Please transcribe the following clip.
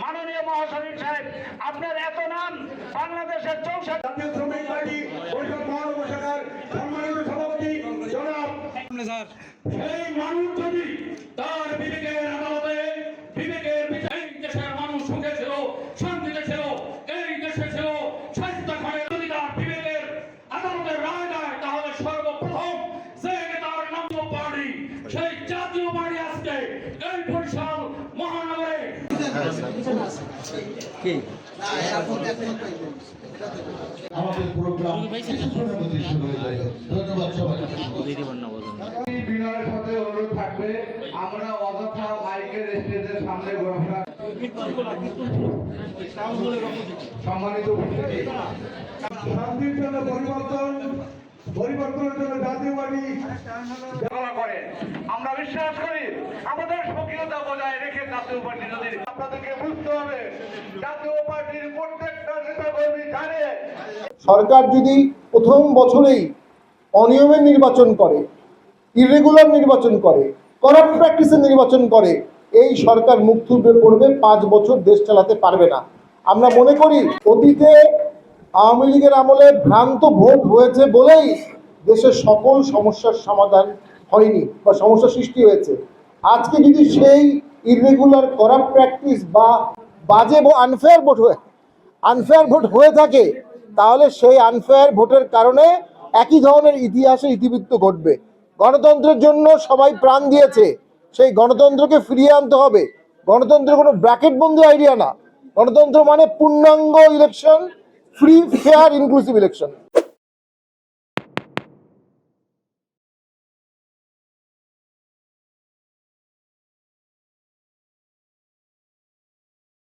মাননীয় মহাসচিব সাহেব, আপনার এত নাম বাংলাদেশের 64 জাতীয় শ্রমিক পার্টি পরিষদ মহানগর শাখার সম্মানিত সভাপতি জনাব সেই মানুষ যদি তার বিবেকের আদালতে বিবেকের বিচারে এই দেশের মানুষ সুখে ছিল, শান্তিতে ছিল, এই দেশে ছিল স্বাস্থ্য খানের যদি তার বিবেকের আদালতে রায় দেয়, তাহলে সর্বপ্রথম যে তার নাম পার্টি, সেই জাতীয় পার্টি আজকে এই বরিশাল মহানগরে আমাদের প্রোগ্রাম শুরু হয়ে যায়। ধন্যবাদ সবাই। বিনয়ের সাথে অনুরোধ থাকবে, আমরা অযথা মাইকের স্টেজের সামনে ঘোরাফেরা সম্মানিত উপস্থিতি, শান্তির জন্য পরিবর্তনের জন্য জাতীয় পার্টি করে। আমরা বিশ্বাস করি আমাদের স্বকীয়তা বজায় রেখে জাতীয় পার্টি যদি আপনাদেরকে বুঝতে হবে, জাতীয় পার্টির প্রত্যেকটা নেতা কর্মী জানে সরকার যদি প্রথম বছরেই অনিয়মের নির্বাচন করে, ইরেগুলার নির্বাচন করে, করাপ্ট প্র্যাকটিসের নির্বাচন করে, এই সরকার মুখ থুবড়ে পড়বে, 5 বছর দেশ চালাতে পারবে না। আমরা মনে করি অতীতে আওয়ামী লীগের আমলে ভ্রান্ত ভোট হয়েছে বলেই দেশের সকল সমস্যার সমাধান হয়নি বা সমস্যা সৃষ্টি হয়েছে। আজকে যদি সেই ইরেগুলার করাপ্ট প্র্যাকটিস বা বাজে আনফেয়ার ভোট হয়ে থাকে, তাহলে সেই আনফেয়ার ভোটের কারণে একই ধরনের ইতিহাসে ইতিবৃত্ত ঘটবে। গণতন্ত্রের জন্য সবাই প্রাণ দিয়েছে, সেই গণতন্ত্রকে ফিরিয়ে আনতে হবে। গণতন্ত্র কোনো ব্র্যাকেটবন্দি আইডিয়া না, গণতন্ত্র মানে পূর্ণাঙ্গ election, free fair inclusive election.